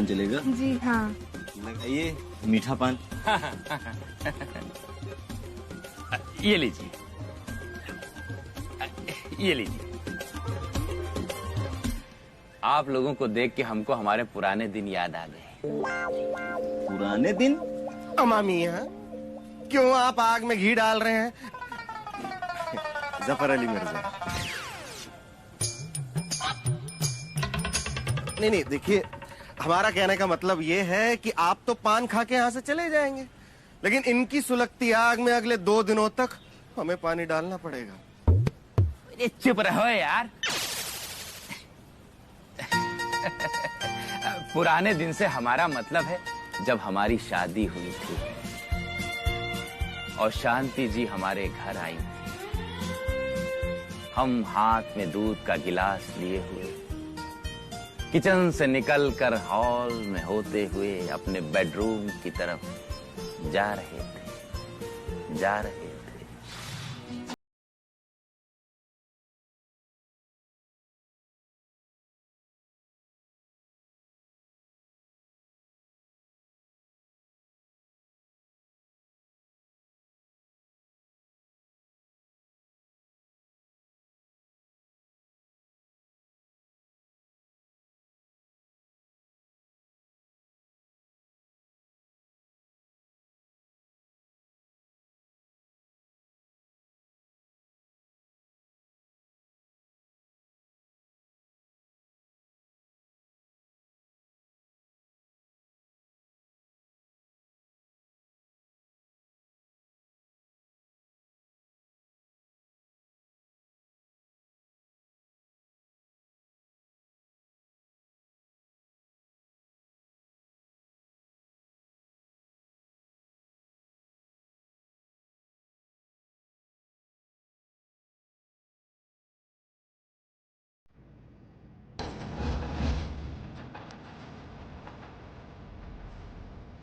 पान चलेगा? जी हाँ। लगाइए मीठा पान। ये लीजिए, ये लीजिए। आप लोगों को देख के हमको हमारे पुराने दिन याद आ गए। पुराने दिन? अमामी है, क्यों आप आग में घी डाल रहे हैं? जफर अली मिर्जा। नहीं, देखिए, हमारा कहने का मतलब ये है कि आप तो पान खा के यहाँ से चले जाएंगे, लेकिन इनकी सुलगती आग में अगले 2 दिनों तक हमें पानी डालना पड़ेगा। अरे चुप रहो यार। पुराने दिन से हमारा मतलब है जब हमारी शादी हुई थी और शांति जी हमारे घर आई। हम हाथ में दूध का गिलास लिए हुए किचन से निकलकर हॉल में होते हुए अपने बेडरूम की तरफ जा रहे थे।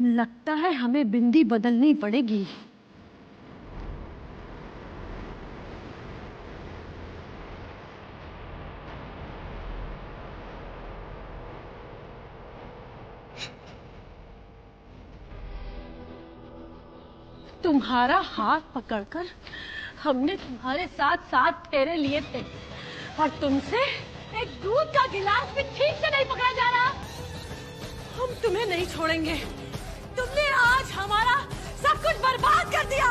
लगता है हमें बिंदी बदलनी पड़ेगी। तुम्हारा हाथ पकड़कर हमने तुम्हारे साथ 7 फेरे लिए थे और तुमसे एक दूध का गिलास भी ठीक से नहीं पकड़ा जा रहा। हम तुम्हें नहीं छोड़ेंगे। तुमने आज हमारा सब कुछ बर्बाद कर दिया।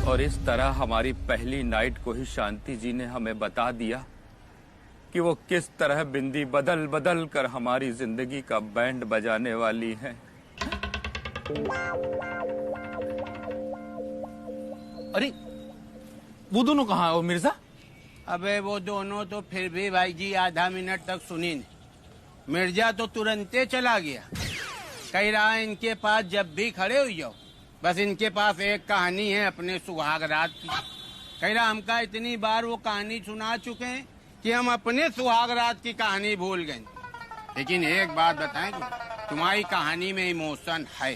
और इस तरह हमारी पहली नाइट को ही शांति जी ने हमें बता दिया कि वो किस तरह बिंदी बदल बदल कर हमारी जिंदगी का बैंड बजाने वाली है। अरे वो दोनों कहाँ है? वो मिर्जा? अबे वो दोनों तो फिर भी भाई जी आधा मिनट तक सुनी नहीं। मिर्जा तो तुरंते चला गया। कह रहा है इनके पास जब भी खड़े हो जाओ, बस इनके पास एक कहानी है अपने सुहाग रात की। कह रहा हमका इतनी बार वो कहानी सुना चुके हैं कि हम अपने सुहाग रात की कहानी भूल गए। लेकिन एक बात बताएं, तुम्हारी कहानी में इमोशन है,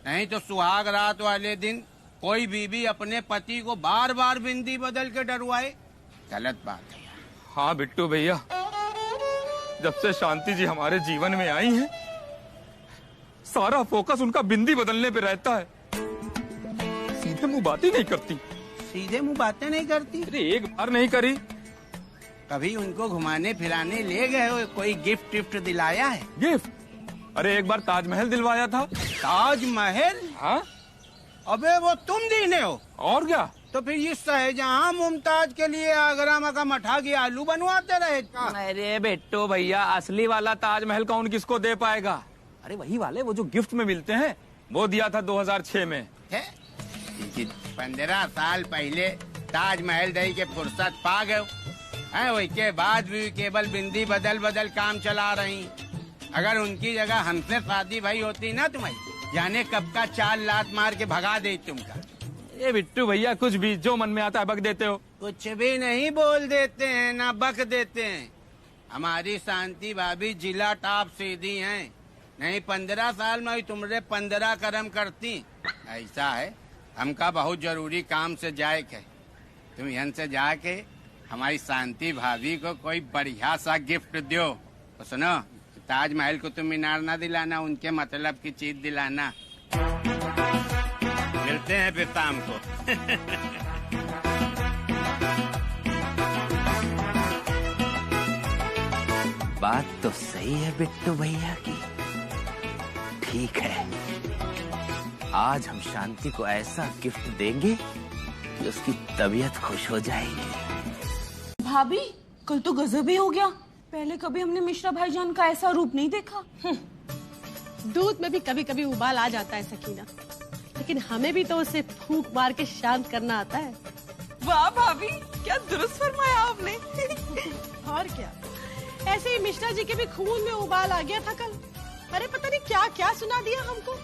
नहीं तो सुहाग रात वाले दिन कोई बीवी अपने पति को बार बार बिंदी बदल के डरवाए, गलत बात है। हाँ बिट्टू भैया, जब से शांति जी हमारे जीवन में आई हैं, सारा फोकस उनका बिंदी बदलने पे रहता है। सीधे मुंह बातें नहीं करती। सीधे मुंह बातें नहीं करती? अरे एक बार नहीं करी। कभी उनको घुमाने फिराने ले गए हो? कोई गिफ्ट टिफ्ट दिलाया है? गिफ्ट? अरे एक बार ताजमहल दिलवाया था। ताजमहल? हाँ। अबे वो तुम दीने हो? और क्या? तो फिर ये शाहजहां मुमताज के लिए आगरा का मठा की आलू बनवाते रहे का? अरे बिट्टू भैया, असली वाला ताजमहल कौन किसको दे पाएगा? अरे वही वाले वो जो गिफ्ट में मिलते हैं, वो दिया था 2006 में। 15 साल पहले ताजमहल दही के फुर्सत पा गए हैं, वही के बाद भी केवल बिंदी बदल बदल काम चला रही। अगर उनकी जगह हमसे शादी भाई होती ना तुम्हारी, जाने कब का 4 लात मार के भगा दे तुमका। ये बिट्टू भैया कुछ भी जो मन में आता है बक देते हो। कुछ भी नहीं बोल देते हैं ना बक देते हैं। हमारी शांति भाभी जिला टॉप सीधी हैं, नहीं 15 साल में ही तुमरे 15 कर्म करती। ऐसा है, हमका बहुत जरूरी काम से जाए के, तुम यहाँ से जाके हमारी शांति भाभी को कोई बढ़िया सा गिफ्ट दो। तो सुनो, ताजमहल को तो मीनार ना दिलाना, उनके मतलब की चीज दिलाना। मिलते हैं फिर शाम को। बात तो सही है बिट्टू भैया की। ठीक है, आज हम शांति को ऐसा गिफ्ट देंगे कि उसकी तबीयत खुश हो जाएगी। भाभी, कल तो गजब ही हो गया। पहले कभी हमने मिश्रा भाईजान का ऐसा रूप नहीं देखा। दूध में भी कभी कभी उबाल आ जाता है सकीना, लेकिन हमें भी तो उसे फूंक मार के शांत करना आता है। वाह भाभी, क्या दुरुस्त फरमाया आपने। और क्या, ऐसे ही मिश्रा जी के भी खून में उबाल आ गया था कल। अरे पता नहीं क्या क्या सुना दिया हमको,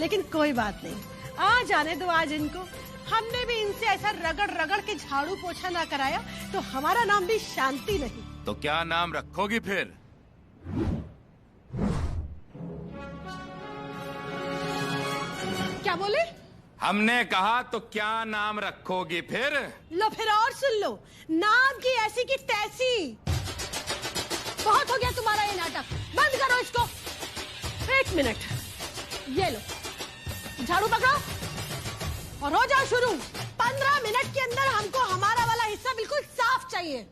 लेकिन कोई बात नहीं, आ जाने दो आज इनको। हमने भी इनसे ऐसा रगड़ रगड़ के झाड़ू पोछा ना कराया तो हमारा नाम भी शांति नहीं। तो क्या नाम रखोगी फिर? क्या बोले? हमने कहा तो क्या नाम रखोगी फिर? लो फिर और सुन लो, नाम की ऐसी की तैसी। बहुत हो गया तुम्हारा ये नाटक, बंद करो इसको। 1 मिनट, ये लो झाड़ू पकड़ो और हो जाओ शुरू। 15 मिनट के अंदर हमको हमारा वाला हिस्सा बिल्कुल साफ चाहिए।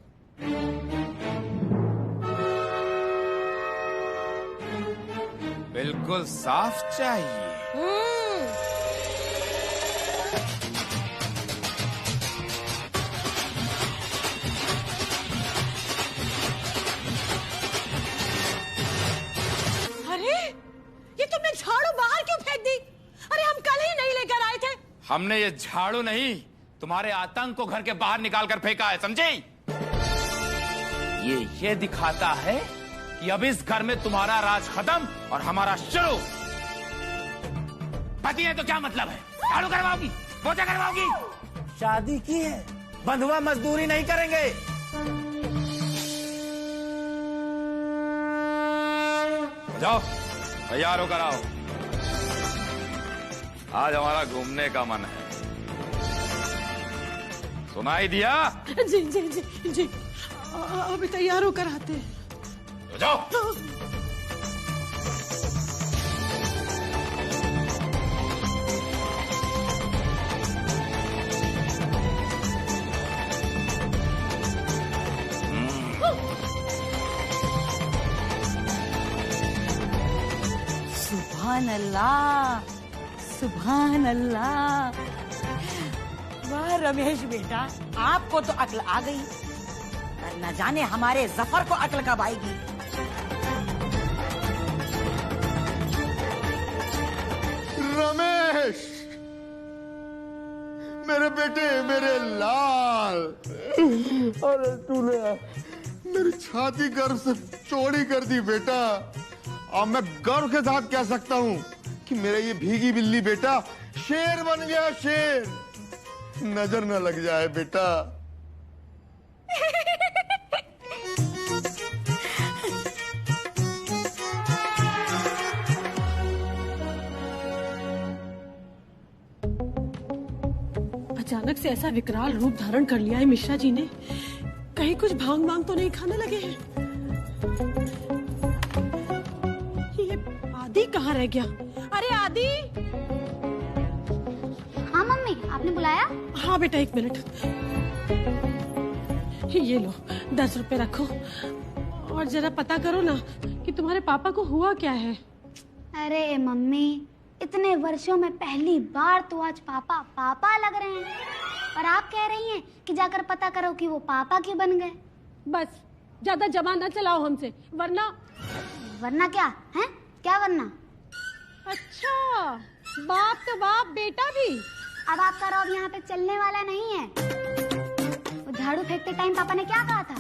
बिल्कुल साफ चाहिए। अरे ये तुमने झाड़ू बाहर क्यों फेंक दी? अरे हम कल ही नहीं लेकर आए थे। हमने ये झाड़ू नहीं, तुम्हारे आतंक को घर के बाहर निकाल कर फेंका है, समझे? ये दिखाता है कि अब इस घर में तुम्हारा राज खत्म और हमारा शुरू। पति है तो क्या मतलब है? झाड़ू करवाओगी, पोछा करवाओगी? शादी की है, बंधुआ मजदूरी नहीं करेंगे। जाओ, तैयार होकर आओ, आज हमारा घूमने का मन है। सुनाई दिया? जी जी जी जी, अभी तैयार होकर आते हैं। तो जाओ। सुभान अल्लाह, सुभान अल्लाह। वाह रमेश बेटा, आपको तो अक्ल आ गई, पर न जाने हमारे जफर को अक्ल कब आएगी। रमेश, मेरे बेटे, मेरे लाल। अरे तूने मेरी छाती गर्व से चौड़ी कर दी बेटा। अब मैं गर्व के साथ कह सकता हूँ कि मेरा ये भीगी बिल्ली बेटा शेर बन गया, शेर। नजर न लग जाए बेटा। अचानक से ऐसा विकराल रूप धारण कर लिया है मिश्रा जी ने। कहीं कुछ भांग वांग तो नहीं खाने लगे हैं? ये आदि कहाँ रह गया? अरे आदि! हाँ मम्मी, आपने बुलाया? हाँ बेटा, 1 मिनट। ये लो 10 रुपए रखो और जरा पता करो ना कि तुम्हारे पापा को हुआ क्या है। अरे मम्मी, इतने वर्षों में पहली बार तो आज पापा पापा लग रहे हैं, और आप कह रही हैं कि जाकर पता करो कि वो पापा क्यों बन गए। बस ज्यादा जबान ना चलाओ हमसे, वरना। वरना क्या है? क्या वरना? अच्छा, बाप तो बाप, बेटा भी। अब आपका रौब यहाँ पे चलने वाला नहीं है। वो झाड़ू फेंकते टाइम पापा ने क्या कहा था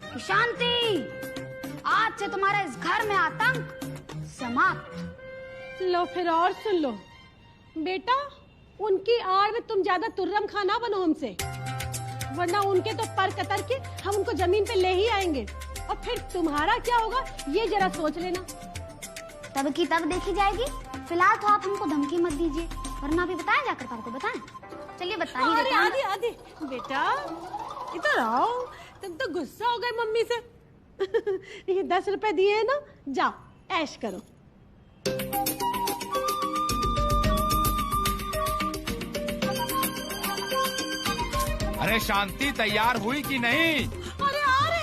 कि शांति, आज से तुम्हारा इस घर में आतंक समाप्त। लो फिर और सुन लो बेटा, उनकी आड़ में तुम ज्यादा तुर्रम खाना बनो हमसे, वरना उनके तो पर कतर के हम उनको जमीन पे ले ही आएंगे, और फिर तुम्हारा क्या होगा ये जरा सोच लेना। तब की तब देखी जाएगी। फिलहाल तो आप हमको धमकी मत दीजिए, वरना भी बताएं, जाकर पापा को बताएं। चलिए बता ही देते हैं। आदि आदि बेटा, इधर आओ, तुम तो गुस्सा हो गए मम्मी से। ये 10 रुपए दिए हैं ना, जाओ ऐश करो। अरे शांति तैयार हुई कि नहीं? अरे आ रहे।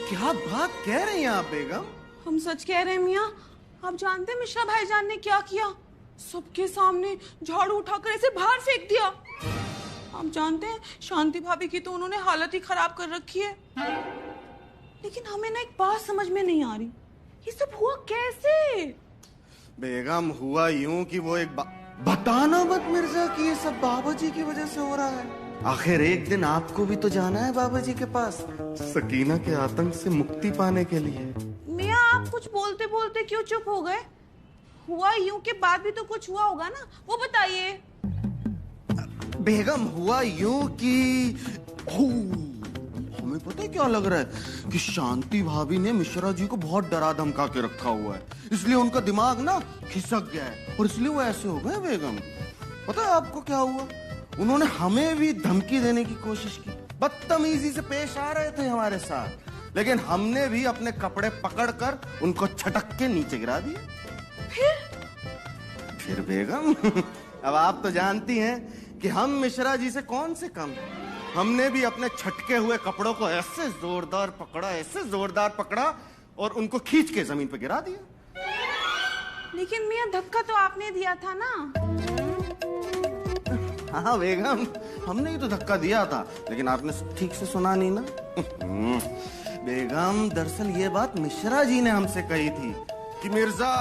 क्या बात कह रही हैं आप बेगम? हम सच कह रहे हैं मियाँ। आप जानते हैं मिश्रा भाईजान ने क्या किया? सबके सामने झाड़ू उठाकर ऐसे बाहर फेंक दिया। आप जानते हैं शांति भाभी की तो उन्होंने हालत ही खराब कर रखी है। लेकिन हमें ना एक बात समझ में नहीं आ रही, ये सब हुआ कैसे? बेगम हुआ यूं कि वो एक बताना मत मिर्जा कि ये सब बाबा जी की वजह से हो रहा है। आखिर एक दिन आपको भी तो जाना है बाबा जी के पास, सकीना के आतंक से मुक्ति पाने के लिए। मियाँ आप कुछ बोलते बोलते क्यों चुप हो गए? हुआ यूं के बाद भी तो कुछ हुआ होगा ना, वो बताइए। बेगम हुआ यूं कि हमें पता है क्या लग रहा है कि शांति भाभी ने मिश्रा जी को बहुत डरा धमका के रखा हुआ है, इसलिए उनका दिमाग ना खिसक गया है और इसलिए वो ऐसे हो गए। बेगम पता है आपको क्या हुआ? उन्होंने हमें भी धमकी देने की कोशिश की, बदतमीजी से पेश आ रहे थे हमारे साथ, लेकिन हमने भी अपने कपड़े पकड़कर उनको छटक के नीचे गिरा दिए। फिर बेगम अब आप तो जानती हैं कि हम मिश्रा जी से कौन से कम हैं। हमने भी अपने छटके हुए कपड़ों को ऐसे जोरदार पकड़ा और उनको खींच के जमीन पे गिरा दिया। लेकिन मियाँ धक्का तो आपने दिया था ना? हाँ बेगम हमने ही तो धक्का दिया था, लेकिन आपने ठीक से सुना नहीं ना। बेगम दरअसल ये बात मिश्रा जी ने हमसे कही थी कि मिर्जा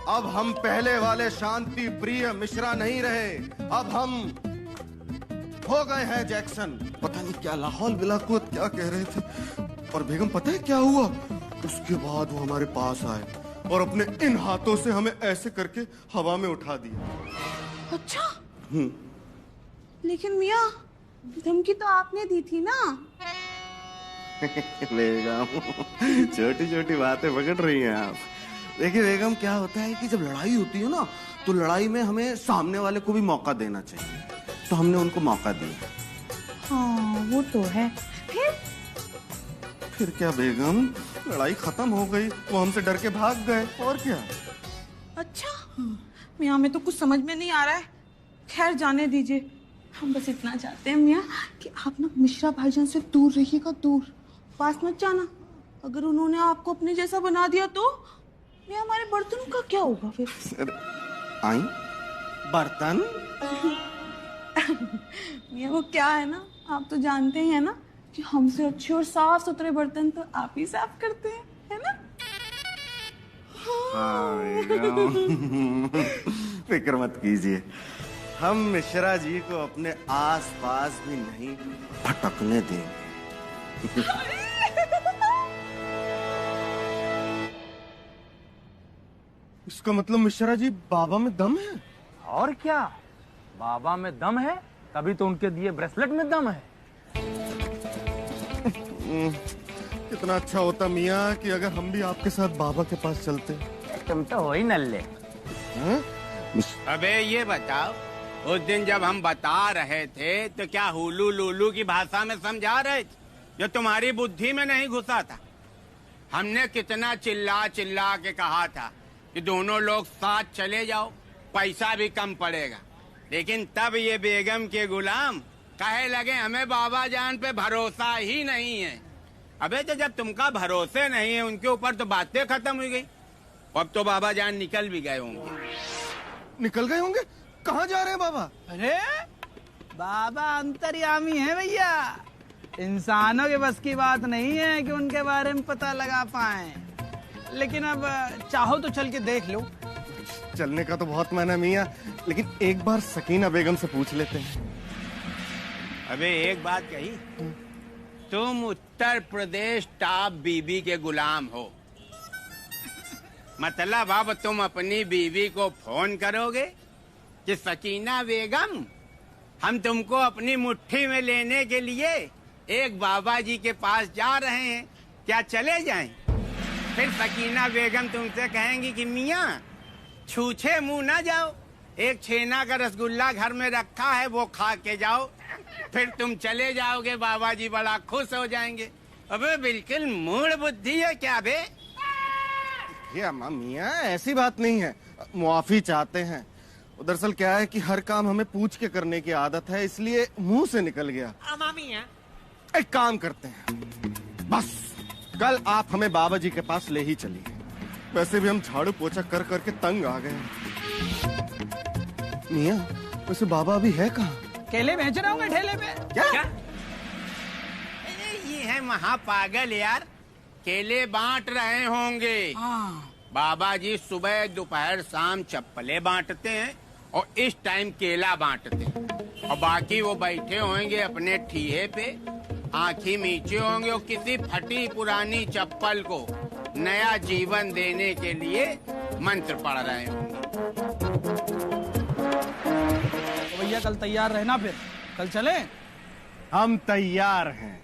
अब हम पहले वाले शांति प्रिय मिश्रा नहीं रहे, अब हम हो गए हैं जैक्सन। पता नहीं क्या लाहौल बिलाकुत क्या कह रहे थे। और बेगम पता है क्या हुआ? उसके बाद वो हमारे पास आए और अपने इन हाथों से हमें ऐसे करके हवा में उठा दिया। अच्छा लेकिन मियाँ धमकी तो आपने दी थी ना? बेगम छोटी छोटी बातें पकड़ रही हैं आप। देखिए बेगम क्या होता है कि जब लड़ाई होती है ना, तो लड़ाई में हमें सामने वाले को भी मौका देना चाहिए, तो हमने उनको मौका दिया। हाँ वो तो है। फिर क्या बेगम, लड़ाई खत्म हो गई, वो हमसे डर के भाग गए, और क्या। अच्छा मियाँ हमें तो कुछ समझ में नहीं आ रहा है। खैर जाने दीजिए, हम बस इतना चाहते हैं मियाँ कि आप ना मिश्रा भाईजान से दूर रहिएगा, दूर, पास मत जाना। अगर उन्होंने आपको अपने जैसा बना दिया तो मियाँ हमारे बर्तनों का क्या होगा फिर? आई बर्तन मियाँ वो क्या है ना, आप तो जानते हैं ना कि हमसे अच्छे और साफ सुथरे बर्तन तो आप ही साफ करते हैं, है ना? फिक्र मत कीजिए, हम मिश्रा जी को अपने आसपास भी नहीं भटकने देंगे। इसका मतलब मिश्रा जी बाबा में दम है। और क्या, बाबा में दम है, तभी तो उनके दिए ब्रेसलेट में दम है। कितना अच्छा होता मियाँ कि अगर हम भी आपके साथ बाबा के पास चलते। तुम तो हो ही नल्ले। अबे ये बताओ, उस दिन जब हम बता रहे थे तो क्या हुलू लुलू की भाषा में समझा रहे थे, जो तुम्हारी बुद्धि में नहीं घुसा था? हमने कितना चिल्ला चिल्ला के कहा था कि दोनों लोग साथ चले जाओ, पैसा भी कम पड़ेगा, लेकिन तब ये बेगम के गुलाम कहे लगे हमें बाबा जान पे भरोसा ही नहीं है। अबे तो जब तुमका भरोसे नहीं है उनके ऊपर तो बातें खत्म हो गई। अब तो बाबा जान निकल भी गए होंगे। निकल गए होंगे? कहाँ जा रहे हैं बाबा? अरे बाबा अंतर्यामी है भैया, इंसानों के बस की बात नहीं है कि उनके बारे में पता लगा पाए, लेकिन अब चाहो तो चल के देख लो। चलने का तो बहुत मन है मियाँ, लेकिन एक बार सकीना बेगम से पूछ लेते हैं। अबे एक बात कही, तुम उत्तर प्रदेश टॉप बीबी के गुलाम हो, मतलब अब तुम अपनी बीवी को फोन करोगे कि सकीना बेगम हम तुमको अपनी मुट्ठी में लेने के लिए एक बाबा जी के पास जा रहे हैं, क्या चले जाएं? फिर सकीना बेगम तुमसे कहेंगी कि मियाँ छूछे मुंह ना जाओ, एक छेना का रसगुल्ला घर में रखा है, वो खा के जाओ, फिर तुम चले जाओगे, बाबा जी बड़ा खुश हो जाएंगे। अबे बिल्कुल मूड बुद्धि है क्या बे? ये अम्मा मियाँ ऐसी बात नहीं है, मुआफी चाहते हैं। दरअसल क्या है कि हर काम हमें पूछ के करने की आदत है, इसलिए मुंह से निकल गया। अम्मा मियाँ एक काम करते हैं, बस कल आप हमें बाबा जी के पास ले ही चलिए। वैसे भी हम झाड़ू पोछा कर करके तंग आ गए। मियाँ वैसे बाबा अभी है कहाँ? केले बेच रहे होंगे ठेले पे। क्या? ये है महापागल यार, केले बांट रहे होंगे। बाबा जी सुबह दोपहर शाम चप्पलें बांटते हैं और इस टाइम केला बांटते हैं, और बाकी वो बैठे होंगे अपने ठीहे पे, आंखी मीचे होंगे और किसी फटी पुरानी चप्पल को नया जीवन देने के लिए मंत्र पढ़ रहे होंगे। तो भैया कल तैयार रहना, फिर कल चले। हम तैयार हैं।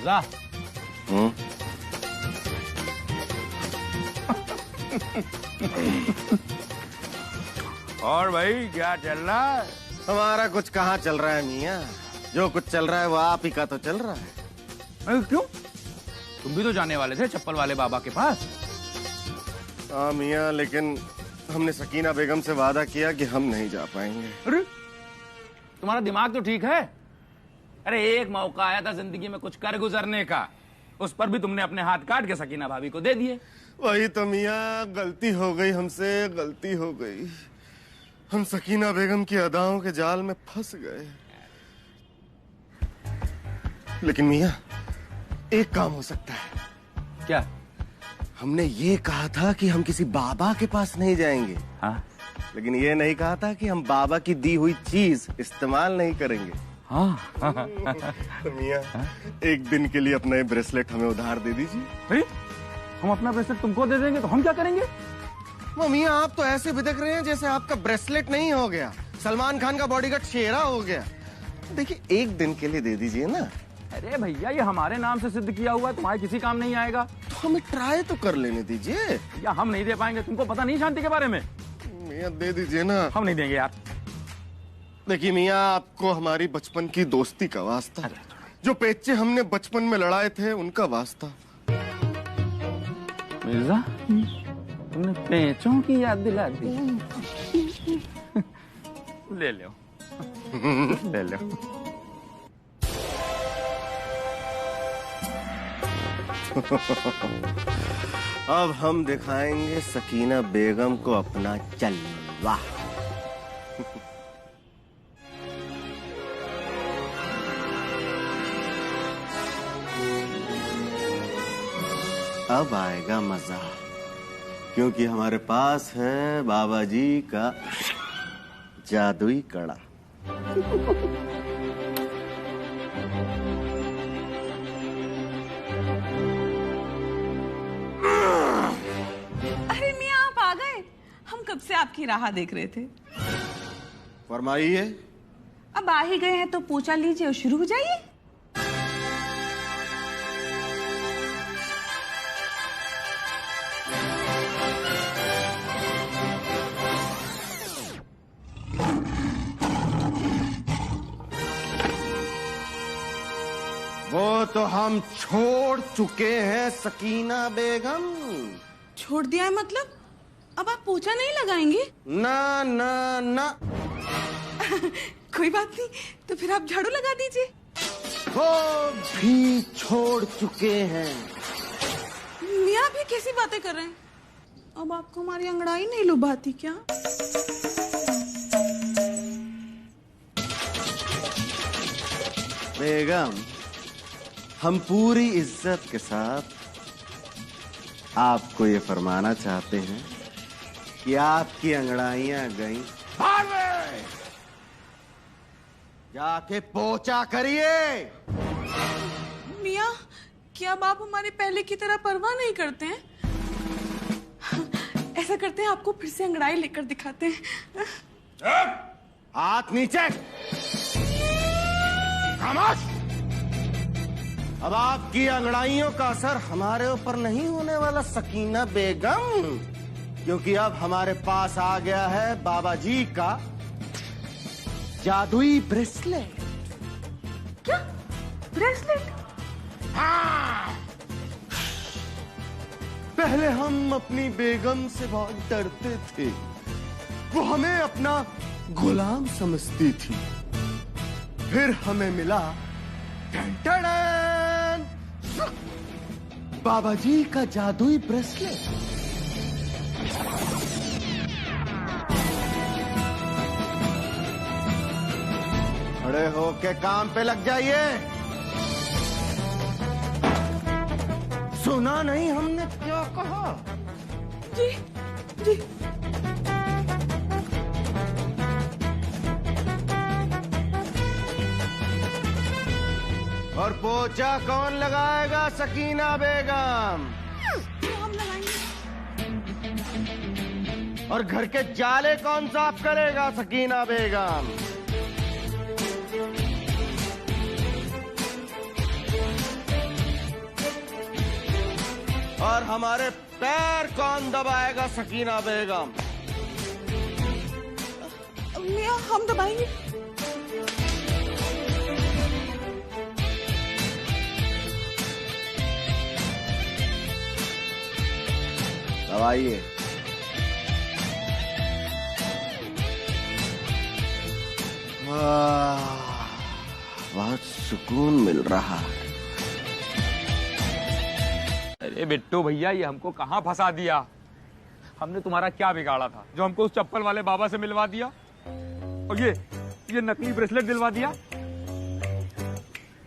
जा। और भाई क्या चल रहा है? हमारा कुछ कहाँ चल रहा है मियाँ, जो कुछ चल रहा है वो आप ही का तो चल रहा है। अरे क्यों? तुम भी तो जाने वाले थे चप्पल वाले बाबा के पास। हाँ मियाँ, लेकिन हमने सकीना बेगम से वादा किया कि हम नहीं जा पाएंगे। अरे तुम्हारा दिमाग तो ठीक है। अरे एक मौका आया था जिंदगी में कुछ कर गुजरने का, उस पर भी तुमने अपने हाथ काट के सकीना भाभी को दे दिए। वही तो मियाँ, गलती हो गई हमसे, गलती हो गई। हम सकीना बेगम की अदाओं के जाल में फंस गए। लेकिन मियाँ एक काम हो सकता है। क्या? हमने ये कहा था कि हम किसी बाबा के पास नहीं जाएंगे। हाँ? लेकिन ये नहीं कहा था कि हम बाबा की दी हुई चीज इस्तेमाल नहीं करेंगे। हाँ। तो मियाँ एक दिन के लिए अपना ये ब्रेसलेट हमें उधार दे दीजिए। अरे हम अपना ब्रेसलेट तुमको दे देंगे तो हम क्या करेंगे? वो मियाँ आप तो ऐसे बिदक रहे हैं जैसे आपका ब्रेसलेट नहीं हो गया, सलमान खान का बॉडीगार्ड शेरा हो गया। देखिए एक दिन के लिए दे दीजिए ना। अरे भैया ये हमारे नाम से सिद्ध किया हुआ है, तुम्हारे किसी काम नहीं आएगा। तो हमें ट्राई तो कर लेने दीजिए। या हम नहीं दे पाएंगे, तुमको पता नहीं शांति के बारे में। मियाँ दे दीजिए ना। हम नहीं देंगे यार। देखिए मियाँ आपको हमारी बचपन की दोस्ती का वास्ता, जो पेचे हमने बचपन में लड़ाए थे उनका वास्ता। मिर्जा तुमने पेचों की याद दिला दी। ले लो ले लो। अब हम दिखाएंगे सकीना बेगम को अपना जलवा। अब आएगा मजा, क्योंकि हमारे पास है बाबा जी का जादुई कड़ा। अरे मियाँ आप आ गए, हम कब से आपकी राह देख रहे थे। फरमाइए। अब आ ही गए हैं तो पूछा लीजिए और शुरू हो जाइए। वो तो हम छोड़ चुके हैं सकीना बेगम। छोड़ दिया है मतलब? अब आप पोछा नहीं लगाएंगे? ना ना ना। कोई बात नहीं, तो फिर आप झाड़ू लगा दीजिए। वो भी छोड़ चुके हैं। मियाँ भी कैसी बातें कर रहे हैं? अब आपको हमारी अंगड़ाई नहीं लुभाती क्या? बेगम हम पूरी इज्जत के साथ आपको ये फरमाना चाहते हैं कि आपकी अंगड़ाइयां गई। जाके पोछा करिए। मियाँ क्या अब आप हमारे पहले की तरह परवाह नहीं करते हैं? ऐसा करते हैं आपको फिर से अंगड़ाई लेकर दिखाते हैं। हाथ नीचे। खामोश। अब आपकी अंगड़ाइयों का असर हमारे ऊपर नहीं होने वाला सकीना बेगम, क्योंकि अब हमारे पास आ गया है बाबा जी का जादुई ब्रेसलेट। क्या ब्रेसलेट? हाँ। पहले हम अपनी बेगम से बहुत डरते थे, वो हमें अपना गुलाम समझती थी। फिर हमें मिला टन-टन-टन, बाबा जी का जादुई ब्रेसलेट। खड़े होके काम पे लग जाइए। सुना नहीं हमने क्या कहा? जी जी। और पोछा कौन लगाएगा सकीना बेगम? हम लगाएंगे। और घर के जाले कौन साफ करेगा सकीना बेगम? और हमारे पैर कौन दबाएगा सकीना बेगम? मियां हम दबाएंगे। दबाइए। बहुत सुकून मिल रहा है। अरे बिट्टू भैया, ये हमको कहाँ फंसा दिया? हमने तुम्हारा क्या बिगाड़ा था जो हमको उस चप्पल वाले बाबा से मिलवा दिया और ये नकली ब्रेसलेट दिलवा दिया?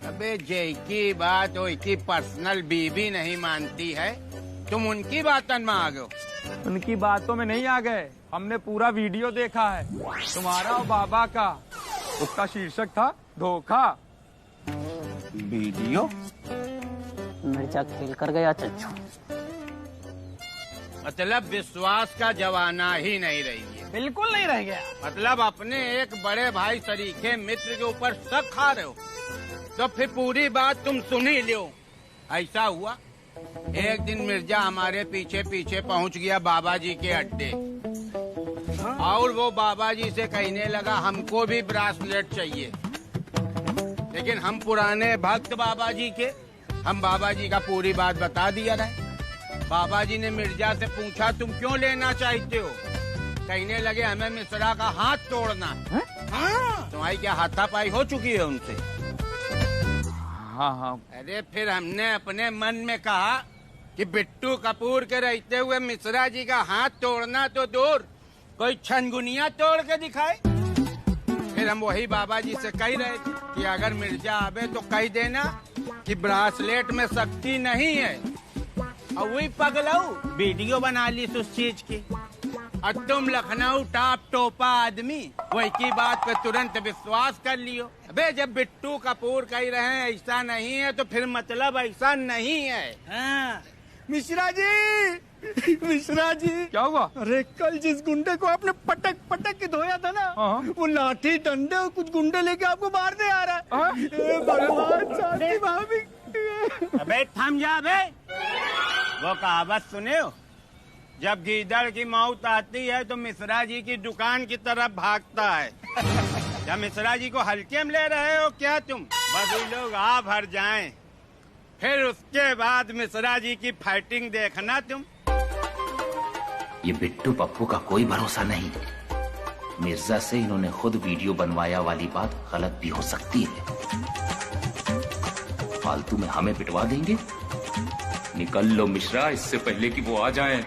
अबे जय की बात वो की पर्सनल बीबी नहीं मानती है, तुम उनकी बातन में आ गए। उनकी बातों में नहीं आ गए, हमने पूरा वीडियो देखा है तुम्हारा और बाबा का। उसका शीर्षक था धोखा। वीडियो? मिर्जा खेल कर गया चच्चू। मतलब विश्वास का जमाना ही नहीं रही है। बिल्कुल नहीं रह गया। मतलब अपने एक बड़े भाई सरीखे मित्र के ऊपर शक खा रहे हो, तो फिर पूरी बात तुम सुन ही लो। ऐसा हुआ, एक दिन मिर्जा हमारे पीछे पीछे पहुंच गया बाबा जी के अड्डे, और वो बाबा जी से कहने लगा हमको भी ब्रासलेट चाहिए। लेकिन हम पुराने भक्त बाबा जी के, हम बाबा जी का पूरी बात बता दिया रहे। बाबा जी ने मिर्जा से पूछा तुम क्यों लेना चाहते हो? कहने लगे हमें मिश्रा का हाथ तोड़ना। हाँ। तुम्हारी क्या हाथापाई हो चुकी है उनसे? हाँ। अरे फिर हमने अपने मन में कहा कि बिट्टू कपूर के रहते हुए मिश्रा जी का हाथ तोड़ना तो दूर, कोई छनगुनिया तोड़ के दिखाए। फिर हम वही बाबा जी से कह रहे थे कि अगर मिर्जा आवे तो कह देना कि ब्रासलेट में शक्ति नहीं है। और वही पगलाऊ वीडियो बना ली उस चीज की। और तुम लखनऊ टॉप टोपा आदमी वही की बात पे तुरंत विश्वास कर लियो। अबे जब बिट्टू कपूर कह रहे हैं ऐसा नहीं है तो फिर मतलब ऐसा नहीं है। हाँ। मिश्रा जी, मिश्रा जी, क्या हुआ? अरे कल जिस गुंडे को आपने पटक पटक के धोया था ना, वो लाठी डंडे और कुछ गुंडे लेके आपको मारने आ रहा है। भगवान शांति भाभी। अबे थम जा बे। वो कहावत सुने हो, जब गीदड़ की मौत आती है तो मिश्रा जी की दुकान की तरफ भागता है। क्या मिश्रा जी को हल्के में ले रहे हो क्या तुम? बस ये लोग आ भर जाएं, फिर उसके बाद मिश्रा जी की फाइटिंग देखना तुम। ये बिट्टू पप्पू का कोई भरोसा नहीं। मिर्जा से इन्होंने खुद वीडियो बनवाया वाली बात गलत भी हो सकती है। फालतू में हमें पिटवा देंगे। निकल लो मिश्रा, इससे पहले कि वो आ जाएं।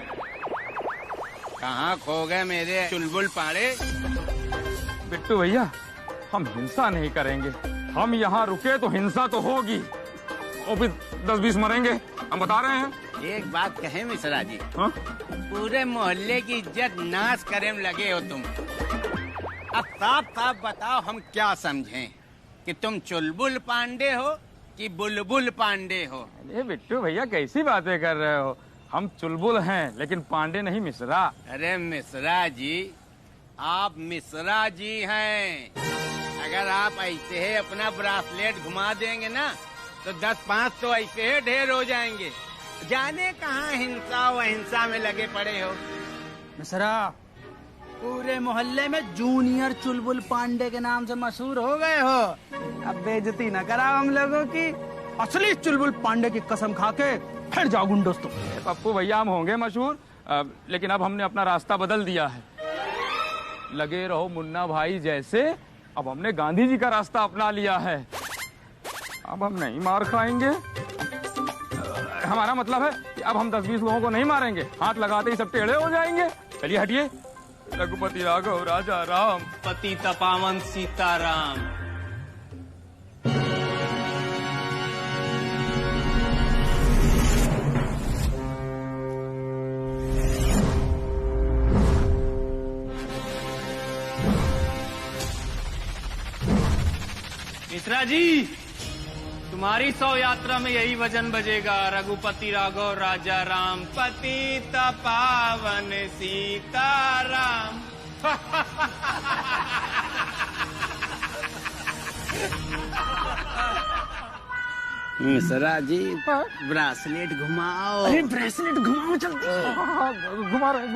कहाँ खो गए मेरे चुलबुल पाड़े? बिट्टू भैया, हम हिंसा नहीं करेंगे। हम यहाँ रुके तो हिंसा तो होगी और फिर 10-20 मरेंगे, हम बता रहे हैं। एक बात कहे मिश्रा जी, हाँ? पूरे मोहल्ले की इज्जत नाश करे में लगे हो तुम। अब साफ साफ बताओ हम क्या समझें, कि तुम चुलबुल पांडे हो कि बुलबुल पांडे हो? अरे बिट्टू भैया, कैसी बातें कर रहे हो? हम चुलबुल हैं लेकिन पांडे नहीं मिश्रा। अरे मिश्रा जी, आप मिश्रा जी हैं। अगर आप ऐसे ही अपना ब्रासलेट घुमा देंगे ना तो 10-5 तो ऐसे ही ढेर हो जाएंगे। जाने कहाँ हिंसा व अहिंसा में लगे पड़े हो। मिश्रा, पूरे मोहल्ले में जूनियर चुलबुल पांडे के नाम से मशहूर हो गए हो। अब बेइज्जती न कराओ हम लोगों की। असली चुलबुल पांडे की कसम खा के फिर जाओ गुंडों तो। पप्पू भैया हम होंगे मशहूर, लेकिन अब हमने अपना रास्ता बदल दिया है। लगे रहो मुन्ना भाई जैसे, अब हमने गांधी जी का रास्ता अपना लिया है। अब हम नहीं मार खाएंगे। हमारा मतलब है कि अब हम 10-20 लोगों को नहीं मारेंगे, हाथ लगाते ही सब टेढ़े हो जाएंगे। चलिए हटिए। रघुपति राघव राजा राम, पतित पावन सीताराम। मिश्रा जी, तुम्हारी 100 यात्रा में यही वजन बजेगा। रघुपति राघव राजा राम, पतित पावन सीताराम। मिश्रा जी ब्रासलेट घुमाओ। अरे ब्रेसलेट घुमाओ जल्दी। घुमा रहे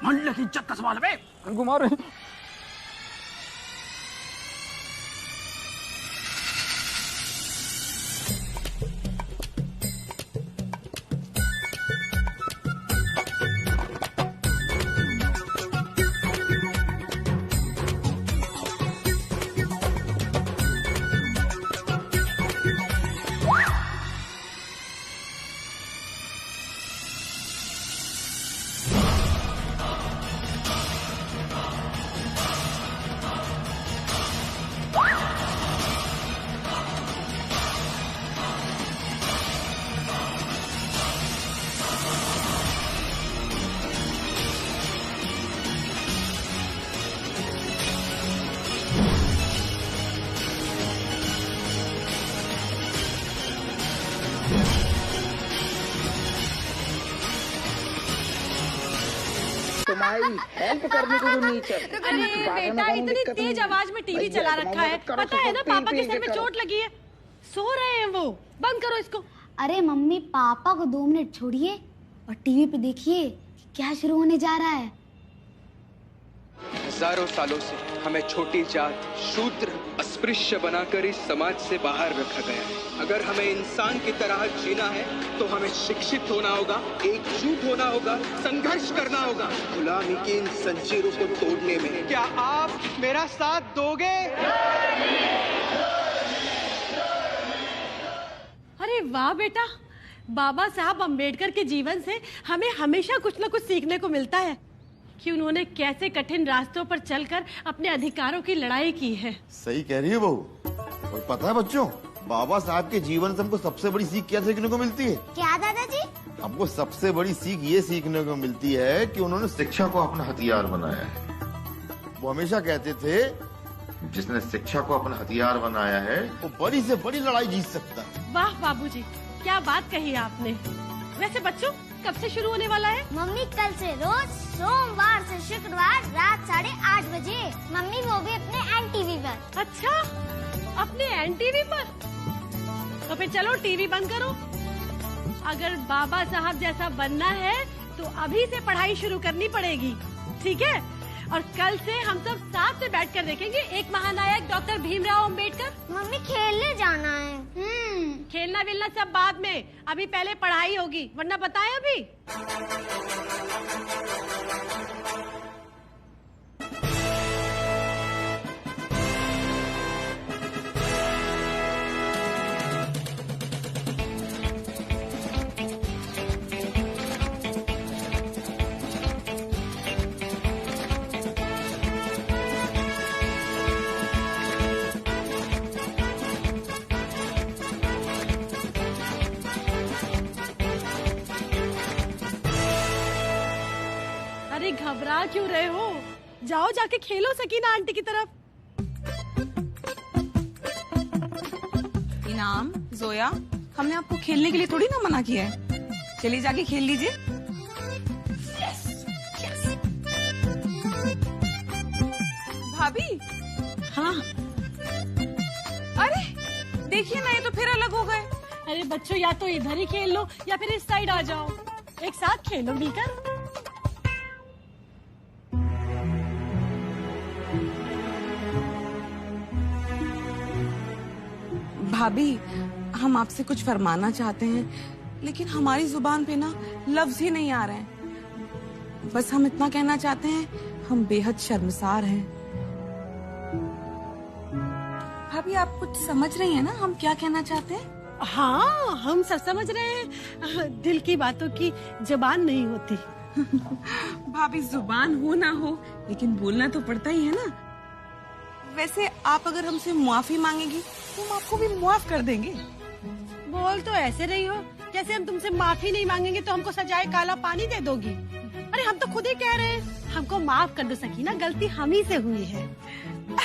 मोहल्ले की इज्जत का सवाल है। घुमा रहे। तुम्हारी हेल्प करने को जो नीचे। अरे बेटा, इतनी तेज आवाज में टीवी चला रखा है, पता है ना पापा के सर में चोट लगी है। सो रहे हैं वो, बंद करो इसको। अरे मम्मी, पापा को 2 मिनट छोड़िए और टीवी पे देखिए कि क्या शुरू होने जा रहा है। हजारों सालों से हमें छोटी जात, शूद्र, अस्पृश्य बनाकर इस समाज से बाहर रखा गया है। अगर हमें इंसान की तरह जीना है तो हमें शिक्षित होना होगा, एकजुट होना होगा, संघर्ष करना होगा गुलामी की इन जंजीरों को तोड़ने में। क्या आप मेरा साथ दोगे? अरे वाह बेटा, बाबा साहब अम्बेडकर के जीवन से हमें हमेशा कुछ न कुछ सीखने को मिलता है कि उन्होंने कैसे कठिन रास्तों पर चलकर अपने अधिकारों की लड़ाई की है। सही कह रही है बहू। और पता है बच्चों, बाबा साहब के जीवन से हमको सबसे बड़ी सीख क्या सीखने को मिलती है? क्या दादाजी? हमको सबसे बड़ी सीख ये सीखने को मिलती है कि उन्होंने शिक्षा को अपना हथियार बनाया है। वो हमेशा कहते थे जिसने शिक्षा को अपना हथियार बनाया है वो बड़ी से बड़ी लड़ाई जीत सकता है। वाह बाबूजी, क्या बात कही आपने। वैसे बच्चों, कब से शुरू होने वाला है? मम्मी, कल से रोज सोमवार से शुक्रवार रात 8:30 बजे। मम्मी, वो भी अपने NTV पर। अच्छा, अपने NTV पर? तो फिर चलो टीवी बंद करो। अगर बाबा साहब जैसा बनना है तो अभी से पढ़ाई शुरू करनी पड़ेगी, ठीक है? और कल से हम सब साथ में बैठकर देखेंगे एक महानायक डॉक्टर भीमराव अंबेडकर। मम्मी, खेलने जाना है। खेलना विलना सब बाद में, अभी पहले पढ़ाई होगी, वरना बताएं अभी। घबरा क्यों रहे हो? जाओ जाके खेलो सकीना आंटी की तरफ। इनाम, जोया, हमने आपको खेलने के लिए थोड़ी ना मना किया है। चलिए जाके खेल लीजिए। भाभी। हाँ। अरे देखिए ना, ये तो फिर अलग हो गए। अरे बच्चों, या तो इधर ही खेल लो या फिर इस साइड आ जाओ, एक साथ खेलो मिलकर। भाभी, हम आपसे कुछ फरमाना चाहते हैं, लेकिन हमारी जुबान पे ना लफ्ज ही नहीं आ रहे हैं। बस हम इतना कहना चाहते हैं, हम बेहद शर्मसार हैं। भाभी, आप कुछ समझ रही हैं ना हम क्या कहना चाहते हैं? हाँ, हम सब समझ रहे हैं। दिल की बातों की जुबान नहीं होती। भाभी, जुबान हो ना हो, लेकिन बोलना तो पड़ता ही है ना। वैसे आप अगर हमसे मुआफी मांगेगी तो हम आपको भी मुआफ कर देंगे। बोल तो ऐसे रही हो जैसे हम तुमसे माफी नहीं मांगेंगे तो हमको सजाए काला पानी दे दोगी। अरे हम तो खुद ही कह रहे हैं, हमको माफ कर दो सकीना, गलती हम ही से हुई है।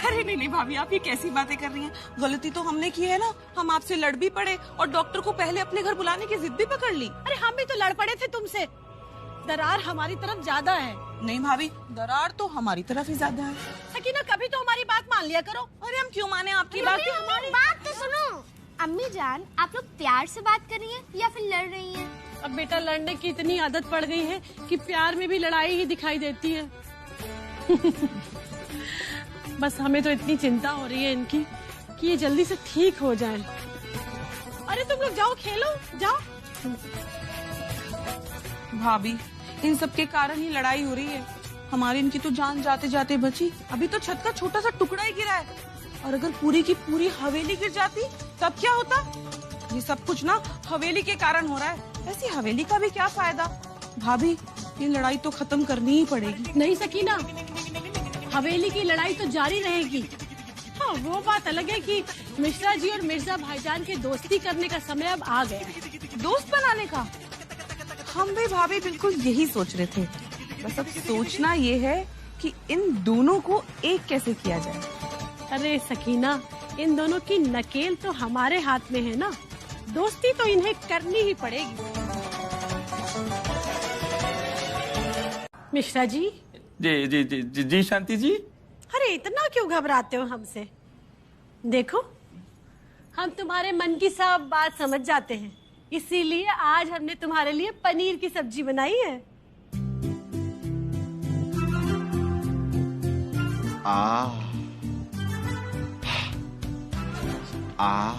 अरे नहीं भाभी, आप ये कैसी बातें कर रही हैं? गलती तो हमने की है ना। हम आपसे लड़ भी पड़े और डॉक्टर को पहले अपने घर बुलाने की जिद भी पकड़ ली। अरे हम भी तो लड़ पड़े थे तुमसे। दरार हमारी तरफ ज्यादा है। नहीं भाभी, दरार तो हमारी तरफ ही ज्यादा है। सकीना, कभी तो हमारी बात मान लिया करो। अरे हम क्यों माने आपकी बात? हमारी बात तो सुनो। अम्मी जान, आप लोग प्यार से बात कर रही हैं या फिर लड़ रही हैं? अब बेटा, लड़ने की इतनी आदत पड़ गई है कि प्यार में भी लड़ाई ही दिखाई देती है। बस हमें तो इतनी चिंता हो रही है इनकी कि ये जल्दी से ठीक हो जाए। अरे तुम लोग जाओ, खेलो, जाओ। भाभी, इन सब के कारण ही लड़ाई हो रही है। हमारी इनकी तो जान जाते जाते बची। अभी तो छत का छोटा सा टुकड़ा ही गिरा है, और अगर पूरी की पूरी हवेली गिर जाती तब क्या होता? ये सब कुछ ना हवेली के कारण हो रहा है। ऐसी हवेली का भी क्या फायदा? भाभी, ये लड़ाई तो खत्म करनी ही पड़ेगी। नहीं सकीना, हवेली की लड़ाई तो जारी रहेगी। हाँ, वो बात अलग है कि मिश्रा जी और मिर्जा भाईजान के दोस्ती करने का समय अब आ गया है। दोस्त बनाने का? हम भी भाभी बिल्कुल यही सोच रहे थे। बस अब सोचना ये है कि इन दोनों को एक कैसे किया जाए। अरे सकीना, इन दोनों की नकेल तो हमारे हाथ में है ना। दोस्ती तो इन्हें करनी ही पड़ेगी। मिश्रा जी। जी जी जी जी, जी शांति जी। अरे इतना क्यों घबराते हो हमसे? देखो, हम तुम्हारे मन की सब बात समझ जाते हैं, इसीलिए आज हमने तुम्हारे लिए पनीर की सब्जी बनाई है।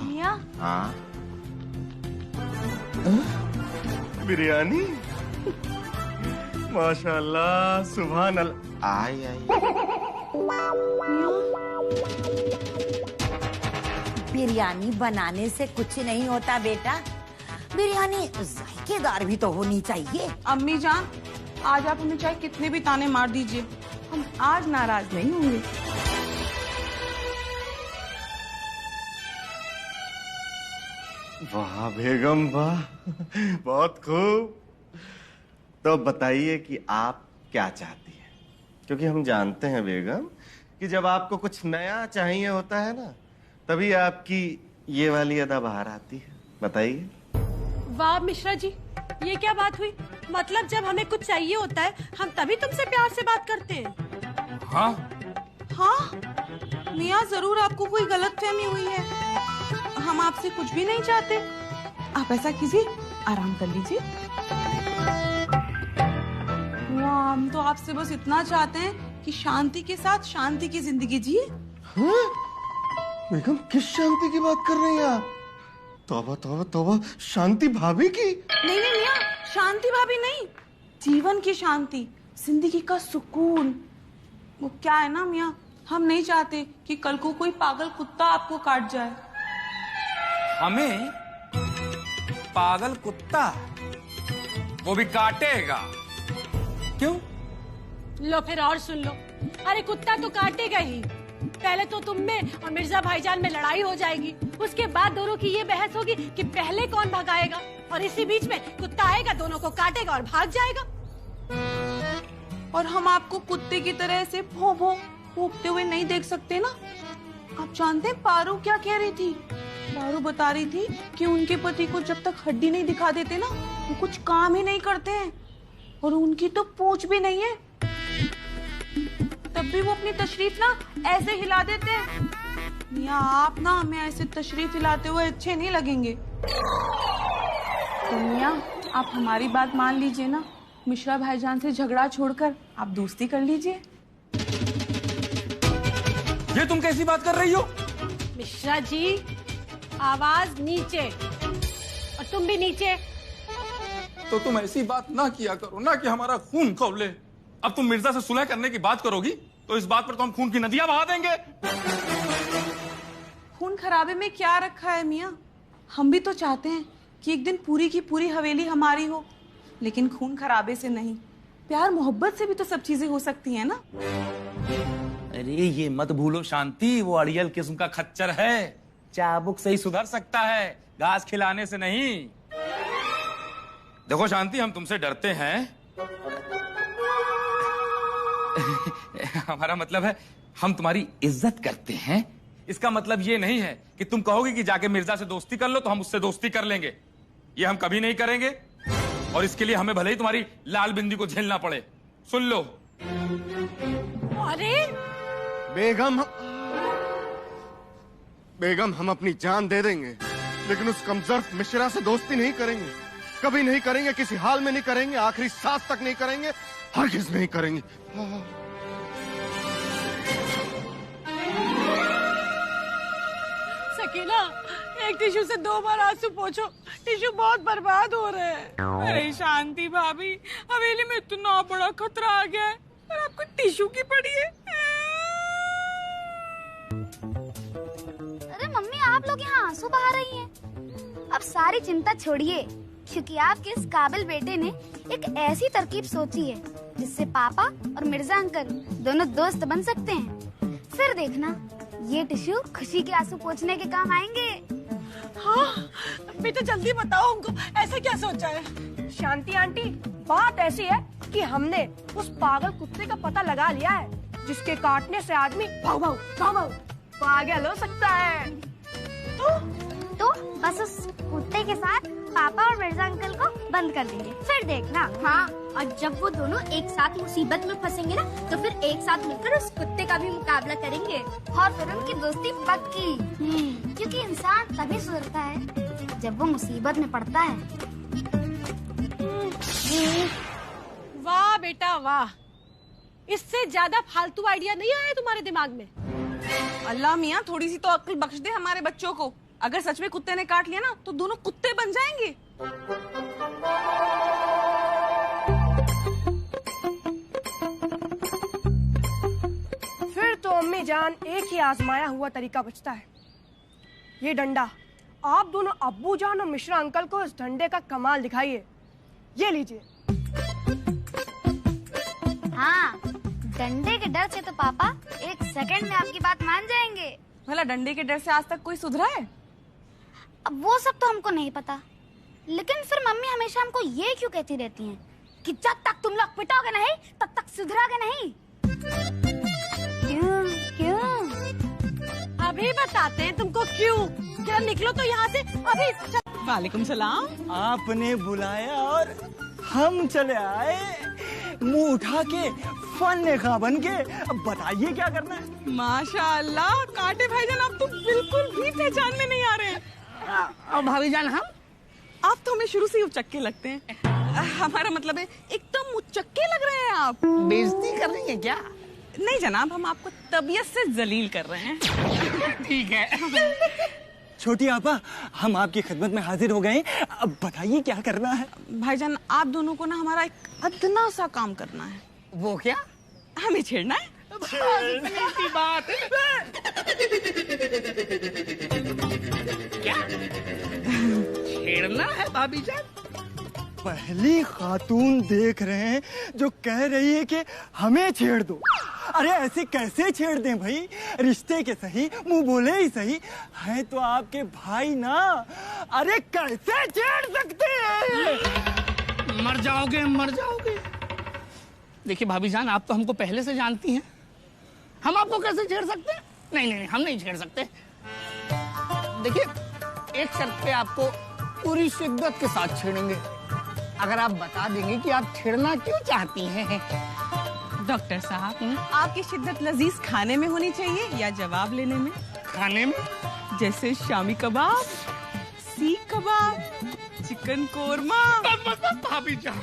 मिया, बिरयानी, माशाल्लाह, सुभान अल्लाह। आई बिरयानी बनाने से कुछ नहीं होता बेटा, बिरयानी जायकेदार भी तो होनी चाहिए। अम्मी जान, आज आप हमें चाहे कितने भी ताने मार दीजिए, हम आज नाराज नहीं होंगे। वाह बेगम, वाह, बहुत खूब। तो बताइए कि आप क्या चाहती हैं, क्योंकि हम जानते हैं बेगम कि जब आपको कुछ नया चाहिए होता है ना, तभी आपकी ये वाली अदा बाहर आती है। बताइए। वाह मिश्रा जी, ये क्या बात हुई? मतलब जब हमें कुछ चाहिए होता है हम तभी तुमसे प्यार से बात करते हैं। हाँ हाँ मियाँ, जरूर आपको कोई गलतफहमी हुई है। हम आपसे कुछ भी नहीं चाहते। आप ऐसा कीजिए, आराम कर लीजिए। हम तो आपसे बस इतना चाहते हैं कि शांति के साथ शांति की जिंदगी जिए। हाँ? बेगम, किस शांति की बात कर रही हैं आप? तौबा तौबा तौबा, शांति भाभी की? नहीं नहीं मियाँ, शांति भाभी नहीं, जीवन की शांति, जिंदगी का सुकून। वो क्या है ना मियाँ, हम नहीं चाहते कि कल को कोई पागल कुत्ता आपको काट जाए। हमें पागल कुत्ता? वो भी काटेगा? क्यों? लो फिर और सुन लो। अरे कुत्ता तो काटेगा ही। पहले तो तुम में और मिर्जा भाईजान में लड़ाई हो जाएगी, उसके बाद दोनों की ये बहस होगी कि पहले कौन भगाएगा, और इसी बीच में कुत्ता आएगा, दोनों को काटेगा और भाग जाएगा। और हम आपको कुत्ते की तरह ऐसे भों भों भौंकते हुए नहीं देख सकते ना। आप जानते हैं पारू क्या कह रही थी? पारू बता रही थी कि उनके पति को जब तक हड्डी नहीं दिखा देते ना, वो कुछ काम ही नहीं करते हैं, और उनकी तो पूंछ भी नहीं है। तब भी वो अपनी तशरीफ ना ऐसे हिला देते हैं। मियाँ आप ना हमें ऐसे तशरीफ हिलाते हुए अच्छे नहीं लगेंगे। तो मियाँ आप हमारी बात मान लीजिए ना, मिश्रा भाईजान से झगड़ा छोड़कर आप दोस्ती कर लीजिए। ये तुम कैसी बात कर रही हो? मिश्रा जी आवाज नीचे, और तुम भी नीचे। तो तुम ऐसी बात ना किया करो ना कि हमारा खून खौले। अब तुम मिर्जा से सुलह करने की बात करोगी तो इस बात पर तो हम खून की नदियां बहा देंगे। खून खराबे में क्या रखा है मियाँ? हम भी तो चाहते हैं कि एक दिन पूरी की पूरी हवेली हमारी हो, लेकिन खून खराबे से नहीं, प्यार मोहब्बत से भी तो सब चीजें हो सकती हैं ना। अरे ये मत भूलो शांति, वो अड़ियल किस्म का खच्चर है, चाबुक से ही सुधर सकता है, घास खिलाने से नहीं। देखो शांति, हम तुमसे डरते हैं। हमारा मतलब है हम तुम्हारी इज्जत करते हैं। इसका मतलब ये नहीं है कि तुम कहोगे कि जाके मिर्जा से दोस्ती कर लो तो हम उससे दोस्ती कर लेंगे। ये हम कभी नहीं करेंगे, और इसके लिए हमें भले ही तुम्हारी लाल बिंदी को झेलना पड़े। सुन लो। अरे बेगम हम अपनी जान दे देंगे, लेकिन उस कमजोर मिश्रा से दोस्ती नहीं करेंगे, कभी नहीं करेंगे, किसी हाल में नहीं करेंगे, आखिरी सांस तक नहीं करेंगे, हरगिज नहीं करेंगे। सकीना, एक टिश्यू से 2 बार आंसू पोंछो, टिश्यू बहुत बर्बाद हो रहे हैं। अरे शांति भाभी, हवेली में इतना बड़ा खतरा आ गया है और आपको टिश्यू की पड़ी है। अरे मम्मी, आप लोग यहाँ आंसू बहा रही हैं। अब सारी चिंता छोड़िए, क्योंकि आपके इस काबिल बेटे ने एक ऐसी तरकीब सोची है जिससे पापा और मिर्जा अंकल दोनों दोस्त बन सकते हैं। फिर देखना, ये टिश्यू खुशी के आंसू पोंछने के काम आएंगे। हाँ, बेटा जल्दी बताओ उनको ऐसा क्या सोचा है। शांति आंटी, बात ऐसी है कि हमने उस पागल कुत्ते का पता लगा लिया है जिसके काटने से आदमी पागल हो सकता है। तो बस उस कुत्ते के साथ पापा और मिर्जा अंकल को बंद कर देंगे, फिर देखना। हाँ, और जब वो दोनों एक साथ मुसीबत में फंसेंगे ना, तो फिर एक साथ मिलकर उस कुत्ते का भी मुकाबला करेंगे और फिर उनकी दोस्ती पक्की। क्योंकि इंसान तभी सुधरता है जब वो मुसीबत में पड़ता है। वाह बेटा वाह, इससे ज्यादा फालतू आइडिया नहीं आया तुम्हारे दिमाग में। अल्लाह मियाँ, थोड़ी सी तो अक्ल बख्श दे हमारे बच्चों को। अगर सच में कुत्ते ने काट लिया ना, तो दोनों कुत्ते बन जाएंगे। फिर तो अम्मी जान, एक ही आजमाया हुआ तरीका बचता है, ये डंडा। आप दोनों अब्बू जान और मिश्रा अंकल को इस डंडे का कमाल दिखाइए। ये लीजिए। हाँ, डंडे के डर से तो पापा 1 सेकंड में आपकी बात मान जाएंगे। भला डंडे के डर से आज तक कोई सुधरा है? अब वो सब तो हमको नहीं पता, लेकिन फिर मम्मी हमेशा हमको ये क्यों कहती रहती हैं कि जब तक तुम लोग पिटोगे नहीं तब तक सुधरोगे नहीं। क्यों? अभी बताते हैं तुमको क्यों। क्या निकलो तो यहाँ से अभी। वालेकुम सलाम। आपने बुलाया और हम चले आए, मुंह उठा के फन खा बन के। अब बताइए क्या करना है। माशाअल्लाह, कांटे भाईजान आप तो बिल्कुल भी पहचान में नहीं आ रहे हैं। और भाभी जान आप तो हमें शुरू से ही उचक्के लगते हैं। हमारा मतलब है एकदम उचक्के लग रहे हैं आप। बेइज्जती कर रही है क्या? नहीं जनाब, हम आपको तबीयत से जलील कर रहे हैं। ठीक है। छोटी आपा, हम आपकी खिदमत में हाजिर हो गए। अब बताइए क्या करना है। भाईजान आप दोनों को ना हमारा एक अदना सा काम करना है। वो क्या? हमें छेड़ना है। की बात क्या छेड़ना है भाभी जान? पहली खातून देख रहे हैं जो कह रही है कि हमें छेड़ दो। अरे ऐसे कैसे छेड़ दें भाई, रिश्ते के सही, मुंह बोले ही सही, है तो आपके भाई ना। अरे कैसे छेड़ सकते हैं? मर जाओगे, मर जाओगे। देखिए भाभी जान, आप तो हमको पहले से जानती हैं, हम आपको कैसे छेड़ सकते हैं? नहीं, हम नहीं छेड़ सकते। देखिए, एक शर्त पे आपको पूरी शिद्दत के साथ छेड़ेंगे, अगर आप बता देंगे कि आप छेड़ना क्यों चाहती हैं। डॉक्टर साहब, आपकी शिद्दत लजीज खाने में होनी चाहिए या जवाब लेने में? खाने में? जैसे शामी कबाब, सीख कबाब, चिकन कोरमा। भाभी जान,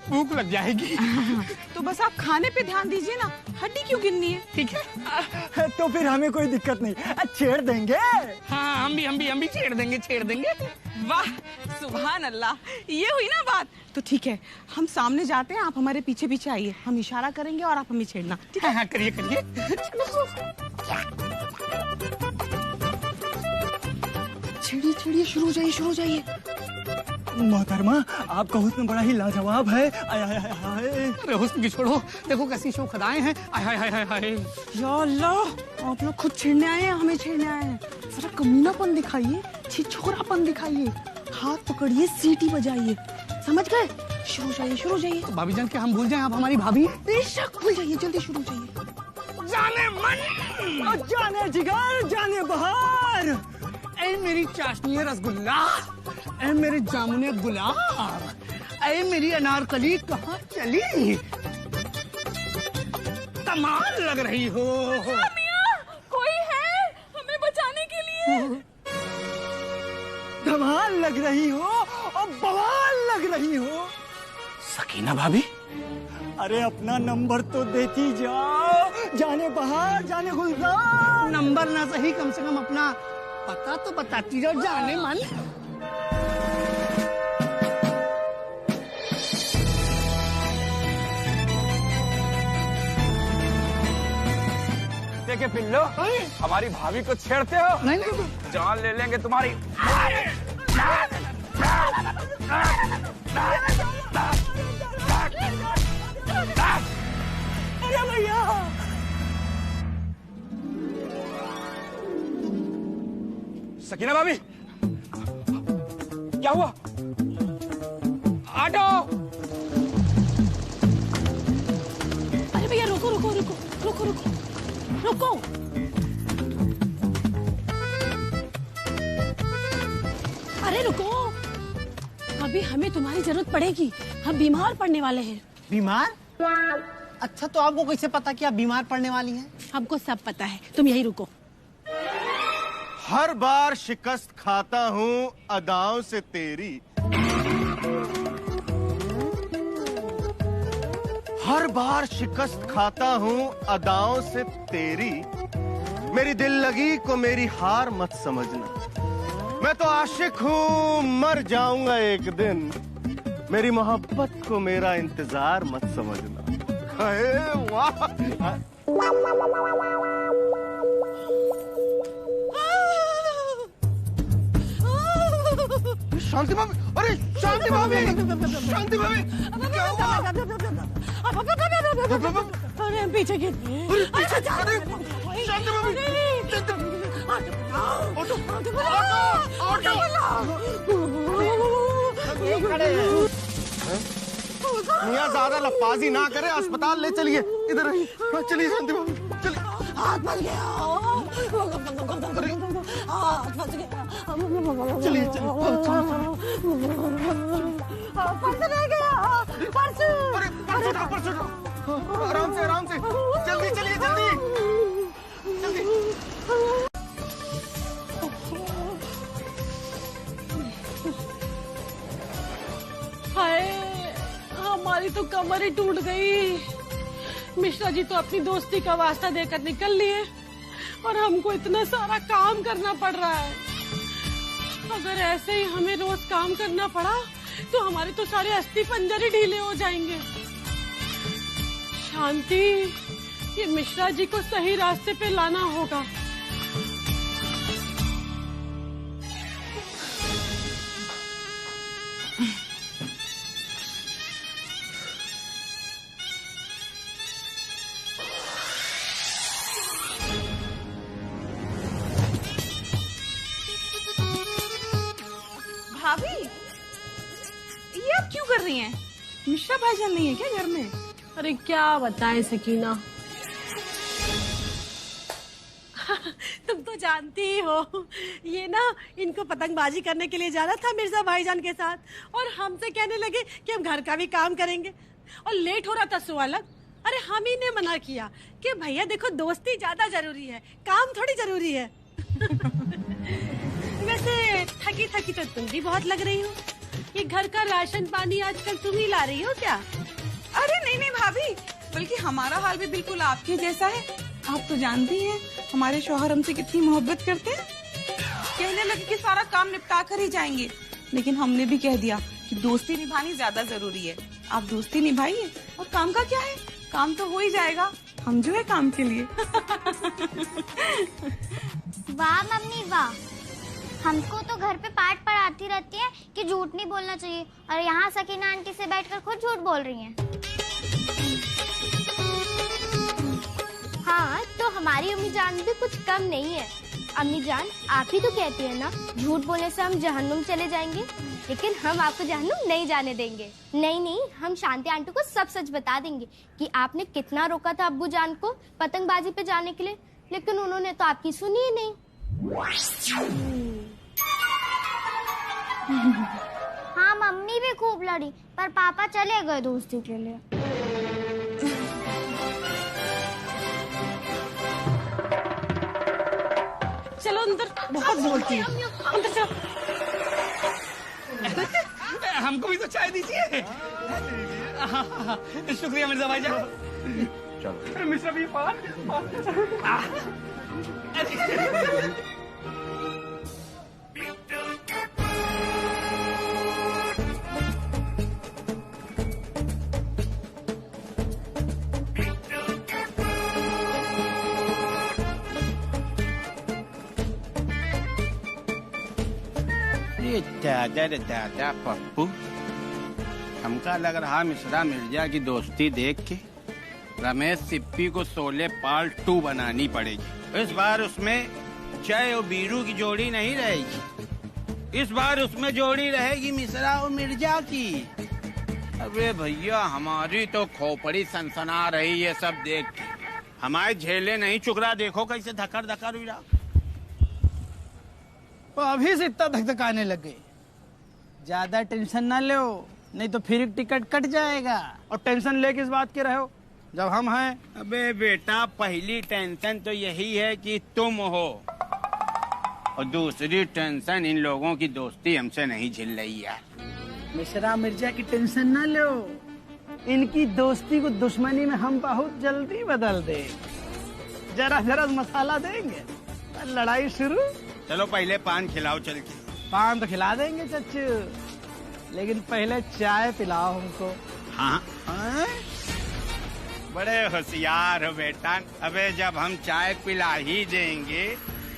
भूख लग जाएगी। तो बस आप खाने पे ध्यान दीजिए ना, हड्डी क्यों गिननी है? ठीक है। तो फिर हमें कोई दिक्कत नहीं, छेड़ देंगे। हाँ, हम भी छेड़ देंगे। वाह, सुभान अल्लाह, ये हुई ना बात। तो ठीक है, हम सामने जाते हैं, आप हमारे पीछे पीछे आइए, हम इशारा करेंगे और आप हमें छेड़ना। ठीक है? हाँ, करिए। छेड़िए, शुरू हो जाइए। मोहतरमा, आपका हुस्न बड़ा ही लाजवाब है। अरे हुस्न की छोड़ो, देखो कैसी शौखदाएं हैं। हाय। या अल्लाह, आप लोग खुद छेड़ने आए हैं, हमें छेड़ने आए हैं। जरा कमीनापन दिखाइए, छिछोरापन दिखाइए, हाथ पकड़िए, सीटी बजाइए, समझ गए? शुरू हो जाइए। तो भाभी जान के हम भूल जाएं, आप हमारी भाभी? बेशक भूल जाइए, जल्दी शुरू हो जाइए। जाने मन, जाने जिगर, जाने बहार। ऐ मेरी चाशनी रसगुल्ला, ऐ मेरे जामुने गुलाब, ऐ मेरी अनारकली कहाँ चली? कमाल लग रही हो। कोई है हमें बचाने के लिए? धमाल लग रही हो और बवाल लग रही हो। सकीना भाभी, अरे अपना नंबर तो देती जाओ, जाने बहार, जाने गुलजार। नंबर ना सही, कम से कम अपना पता तो बताती जाओ, जाने मन। देखे पिल्लो, हमारी भाभी को छेड़ते हो? नहीं। जान ले लेंगे तुम्हारी। अरे भैया, सकीना भाभी, क्या हुआ? ऑटो! अरे भैया रुको। अरे रुको, अभी हमें तुम्हारी जरूरत पड़ेगी, हम बीमार पड़ने वाले हैं। बीमार? अच्छा, तो आपको कैसे पता कि आप बीमार पड़ने वाली हैं? हमको सब पता है, तुम यहीं रुको। हर बार शिकस्त खाता हूँ अदाओं से तेरी, हर बार शिकस्त खाता हूँ अदाओं से तेरी। मेरी दिल लगी को मेरी हार मत समझना, मैं तो आशिक हूँ, मर जाऊंगा एक दिन। मेरी मोहब्बत को मेरा इंतजार मत समझना। अरे वाह! शांति भाभी, अरे शांति भाभी, क्या हुआ? अरे हम पीछे गिर गए। शांति भाभी, मियाँ ज्यादा लफाजी ना करे, अस्पताल ले चलिए। इधर चलिए शांति भाभी, चलिए। हाथ फंस गया। चलिए पर्स रह गया। पर्स आराम से जल्दी चलिए, जल्दी। हाय, हमारी तो कमर ही टूट गई। मिश्रा जी तो अपनी दोस्ती का वास्ता देकर निकल लिए और हमको इतना सारा काम करना पड़ रहा है। अगर ऐसे ही हमें रोज काम करना पड़ा तो हमारे तो सारे अस्थि पंजर ही ढीले हो जाएंगे। शांति, ये मिश्रा जी को सही रास्ते पे लाना होगा। भाभी, ये आप क्यों कर रही हैं? मिश्रा भाईजान नहीं है क्या घर में? अरे क्या बताएं सकीना, तुम तो जानती ही हो, ये ना इनको पतंगबाजी करने के लिए जाना था मिर्जा भाईजान के साथ और हमसे कहने लगे कि हम घर का भी काम करेंगे और लेट हो रहा था सो अलग। अरे हम ही ने मना किया कि भैया देखो दोस्ती ज्यादा जरूरी है, काम थोड़ी जरूरी है। वैसे थकी थकी तो तुम भी बहुत लग रही हो। ये घर का राशन पानी आजकल तुम ही ला रही हो क्या? अरे नहीं नहीं भाभी, बल्कि हमारा हाल भी बिल्कुल आपके जैसा है। आप तो जानती हैं हमारे शौहर हमसे कितनी मोहब्बत करते हैं। कहने लगे कि सारा काम निपटा कर ही जाएंगे, लेकिन हमने भी कह दिया कि दोस्ती निभानी ज्यादा जरूरी है। आप दोस्ती निभाइए और काम का क्या है, काम तो हो ही जाएगा। हम जो है काम के लिए। वाह मम्मी वाह, हमको तो घर पे पाठ पढ़ाती रहती है कि झूठ नहीं बोलना चाहिए, और यहाँ सकीना आंटी से बैठकर खुद झूठ बोल रही हैं। हाँ, तो हमारी अम्मी जान भी कुछ कम नहीं है। अम्मी जान, आप ही तो कहती है ना, झूठ बोलने से हम जहन्नुम चले जाएंगे, लेकिन हम आपको जहन्नुम नहीं जाने देंगे। नहीं, हम शांति आंटी को सब सच बता देंगे कि आपने कितना रोका था अब्बू जान को पतंगबाजी पे जाने के लिए, लेकिन उन्होंने तो आपकी सुनी ही नहीं। हाँ मम्मी भी खूब लड़ी, पर पापा चले गए दोस्ती के लिए। चलो अंदर, बहुत बोलती है। अंदर चलो। हमको भी तो चाय दीजिए। शुक्रिया मिर्जा भाईजान। चलो मिश्रा भी दादा पप्पू, हमका लग रहा मिश्रा मिर्जा की दोस्ती देख के रमेश सिप्पी को 16 पार्ट 2 बनानी पड़ेगी। इस बार उसमें जय और बीरू की जोड़ी नहीं रहेगी, इस बार उसमें जोड़ी रहेगी मिश्रा और मिर्जा की। अबे भैया, हमारी तो खोपड़ी सनसना रही है सब देख के। हमारे झेले नहीं चुकरा, देखो कैसे धकर धकर हुई। तो अभी से इतना धकधकाने लगे। ज्यादा टेंशन ना लो, नहीं तो फिर टिकट कट जाएगा। और टेंशन ले किस बात के रहे हो जब हम हैं। अबे बेटा, पहली टेंशन तो यही है कि तुम हो, और दूसरी टेंशन इन लोगों की दोस्ती हमसे नहीं झिल रही है। मिश्रा मिर्जा की टेंशन ना लो, इनकी दोस्ती को दुश्मनी में हम बहुत जल्दी बदल दे। जरा जरा मसाला देंगे, लड़ाई शुरू। चलो पहले पान खिलाओ चल के। पान तो खिला देंगे चच्चू, लेकिन पहले चाय पिलाओ हमको। हाँ, बड़े होशियार हो बेटा। अबे जब हम चाय पिला ही देंगे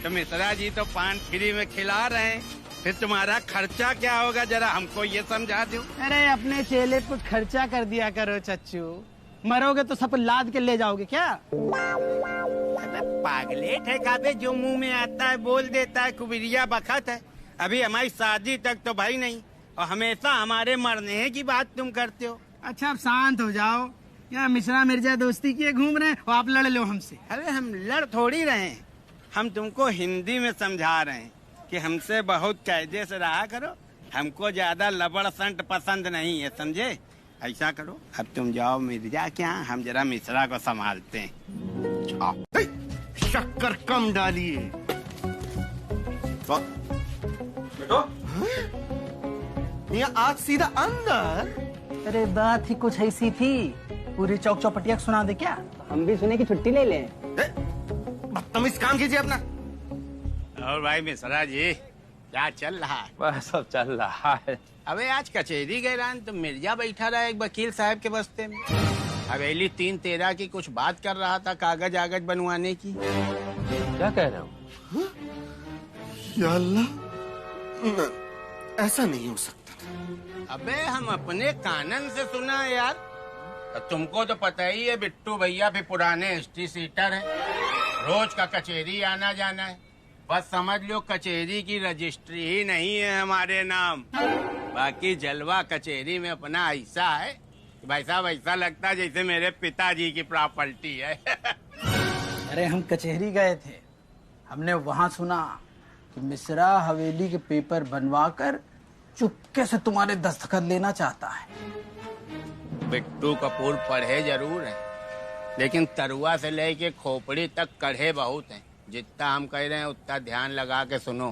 तो मिश्रा जी तो पान फ्री में खिला रहे हैं, फिर तुम्हारा खर्चा क्या होगा, जरा हमको ये समझा दो। अरे अपने चेले पर खर्चा कर दिया करो चच्चू, मरोगे तो सब लाद के ले जाओगे क्या? पागले ठेकाबे, जो मुंह में आता है बोल देता है, कुबरिया बखत है। अभी हमारी शादी तक तो भाई नहीं, और हमेशा हमारे मरने की बात तुम करते हो। अच्छा अब शांत हो जाओ। यहाँ मिश्रा मिर्जा दोस्ती किए घूम रहे हैं और आप लड़ लो हमसे। अरे हम लड़ थोड़ी रहे हैं, हम तुमको हिंदी में समझा रहे हैं कि हमसे बहुत कायदे से रहा करो, हमको ज्यादा लबड़ संट पसंद नहीं है, समझे? ऐसा करो, अब तुम जाओ मिर्जा के यहाँ, हम जरा मिश्रा को संभालते हैं। शक्कर कम डालिए। बेटो, यहाँ आज सीधा अंदर। अरे बात ही कुछ ऐसी थी, पूरी चौक चौपटिया सुना दे क्या? हम भी सुने की छुट्टी ले लें। बदतमीज काम कीजिए अपना। और भाई मिश्रा जी, क्या चल रहा है? बस सब चल रहा है। अबे आज कचहरी गए रहा तो मिर्जा बैठा रहा एक वकील साहब के बस्ते में। हवेली 3-13 की कुछ बात कर रहा था, कागज आगज बनवाने की। क्या कह रहे हो? या अल्लाह, ऐसा नहीं हो सकता। अबे हम अपने कानन से सुना है यार। तुमको तो पता ही है, बिट्टू भैया भी पुराने एसटी सीटर हैं, रोज का कचहरी आना जाना है। बस समझ लो कचहरी की रजिस्ट्री ही नहीं है हमारे नाम, बाकी जलवा कचहरी में अपना ऐसा है कि भाई साहब ऐसा लगता है जैसे मेरे पिताजी की प्रॉपर्टी है। अरे हम कचहरी गए थे, हमने वहाँ सुना कि मिश्रा हवेली के पेपर बनवाकर चुपके से तुम्हारे दस्तखत लेना चाहता है। बिट्टू कपूर पढ़े जरूर है, लेकिन तरुआ से लेके खोपड़ी तक कढ़े बहुत हैं। जितना हम कह रहे हैं उतना ध्यान लगा के सुनो।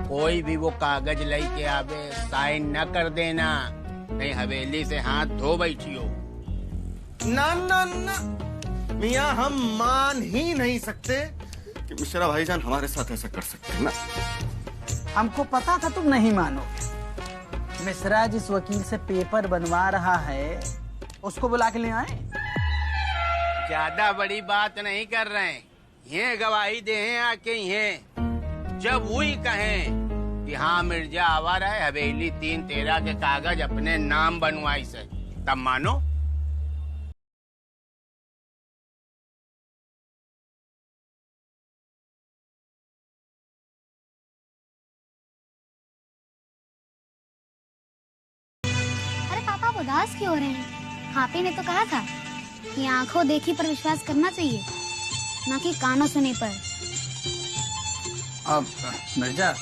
कोई भी वो कागज लेके आवे साइन न कर देना, नहीं हवेली से हाथ धो बैठी हो। ना ना ना मियाँ, हम मान ही नहीं सकते कि मिश्रा भाईजान हमारे साथ ऐसा कर सकते हैं ना। हमको पता था तुम नहीं मानोगे। मिश्रा जिस वकील से पेपर बनवा रहा है उसको बुला के ले आए। ज्यादा बड़ी बात नहीं कर रहे हैं, ये गवाही दे आके ये जब वही कहें कि हाँ मिर्जा आवारा है, हवेली 3-13 के कागज अपने नाम बनवाई से, तब मानो। अरे पापा आप उदास क्यों हो रहे हैं? हापी ने तो कहा था कि आंखों देखी पर विश्वास करना चाहिए, ना कि कानों सुने पर। अब मिर्जा,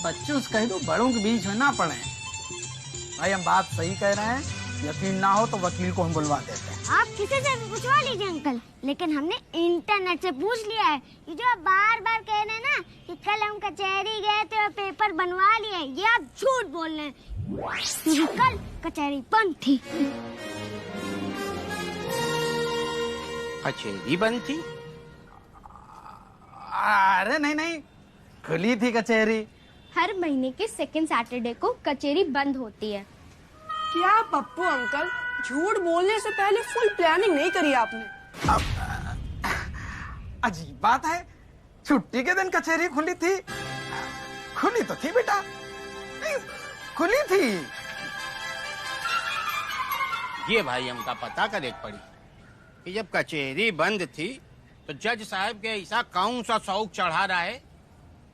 बच्चों से कह दो बड़ों के बीच में ना पड़े। भाई हम बात सही कह रहे हैं, यकीन ना हो तो वकील को हम बुलवा देते हैं। आप किसी से भी पूछवा लीजिए अंकल, लेकिन हमने इंटरनेट से पूछ लिया है। ये जो आप बार बार कह रहे हैं ना कि कल हम कचहरी गए थे और पेपर बनवा लिए, ये आप झूठ बोल रहे हैं, क्योंकि कल कचहरी बंद थी। कचहरी बंद थी? अरे नहीं नहीं, खुली थी कचहरी। हर महीने के सेकंड सैटरडे को कचहरी बंद होती है। क्या पप्पू अंकल, झूठ बोलने से पहले फुल प्लानिंग नहीं करी आपने? अजीब बात है, छुट्टी के दिन कचहरी खुली थी। खुली तो थी बेटा, खुली थी। ये भाई हमका पता कर एक पड़ी कि जब कचहरी बंद थी तो जज साहब के ऐसा कौन सा शौक चढ़ा रहा है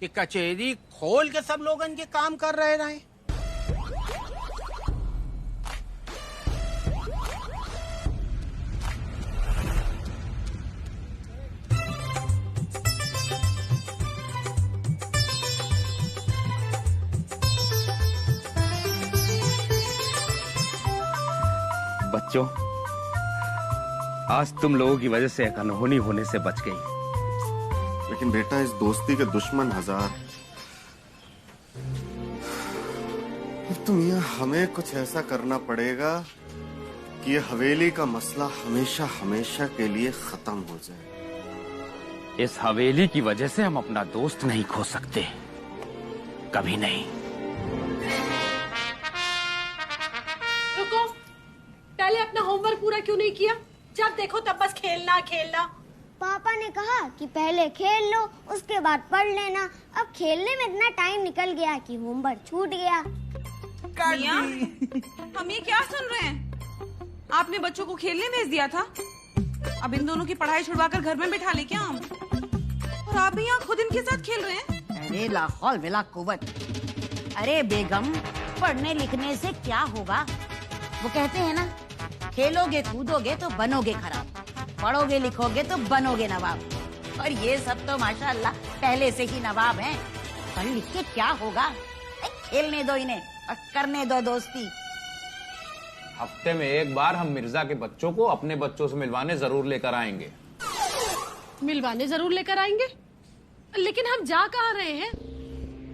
कि कचहरी खोल के सब लोग इनके काम कर रहे। बच्चों, आज तुम लोगों की वजह से एक अनहोनी होने से बच गई। लेकिन बेटा, इस दोस्ती के दुश्मन हजार। तो मियां, हमें कुछ ऐसा करना पड़ेगा कि ये हवेली का मसला हमेशा हमेशा के लिए खत्म हो जाए। इस हवेली की वजह से हम अपना दोस्त नहीं खो सकते, कभी नहीं। रुको, पहले अपना होमवर्क पूरा क्यों नहीं किया? जब देखो तब बस खेलना खेलना। पापा ने कहा कि पहले खेल लो, उसके बाद पढ़ लेना। अब खेलने में इतना टाइम निकल गया कि होमवर्क छूट गया। मियां, हम ये क्या सुन रहे हैं? आपने बच्चों को खेलने भेज दिया था, अब इन दोनों की पढ़ाई छुड़वाकर घर में बिठा ले क्या हम? और आप भी यहाँ खुद इनके साथ खेल रहे हैं? अरे ला हौल वला कुव्वत। अरे बेगम, पढ़ने लिखने से क्या होगा? वो कहते हैं ना, खेलोगे कूदोगे तो बनोगे खराब, पढ़ोगे लिखोगे तो बनोगे नवाब। और ये सब तो माशाअल्लाह पहले से ही नवाब हैं। पढ़ लिख के क्या होगा? खेलने दो इन्हें और करने दो दोस्ती। हफ्ते में एक बार हम मिर्जा के बच्चों को अपने बच्चों से मिलवाने जरूर लेकर आएंगे। मिलवाने जरूर लेकर आएंगे? लेकिन हम जा कहाँ रहे हैं?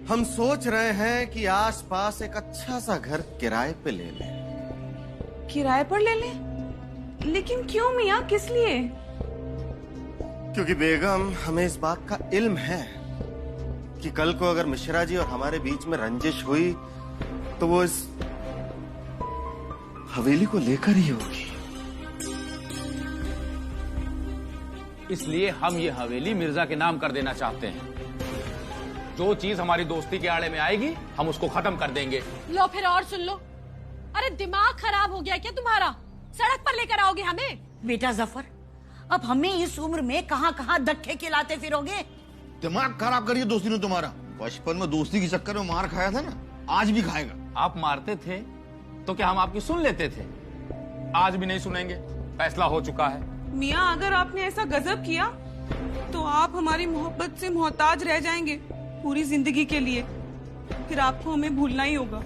हम सोच रहे हैं कि आसपास एक अच्छा सा घर किराए पे ले लें। किराए पर ले लें? लेकिन क्यों मियां, किस लिए? क्योंकि बेगम, हमें इस बात का इल्म है कि कल को अगर मिश्रा जी और हमारे बीच में रंजिश हुई तो वो इस हवेली को लेकर ही होगी। इसलिए हम ये हवेली मिर्जा के नाम कर देना चाहते हैं। जो चीज हमारी दोस्ती के आड़े में आएगी हम उसको खत्म कर देंगे। लो फिर और सुन लो। अरे दिमाग खराब हो गया क्या तुम्हारा? सड़क पर लेकर आओगे हमें? बेटा जफर, अब हमें इस उम्र में कहाँ कहाँ धक्के खिलाते फिरोगे? दिमाग खराब करिए दोस्ती ने तुम्हारा। बचपन में दोस्ती के चक्कर में मार खाया था ना, आज भी खाएगा। आप मारते थे तो क्या हम आपकी सुन लेते थे? आज भी नहीं सुनेंगे, फैसला हो चुका है। मियां, अगर आपने ऐसा गजब किया तो आप हमारी मोहब्बत से मोहताज रह जाएंगे पूरी जिंदगी के लिए। फिर आपको हमें भूलना ही होगा।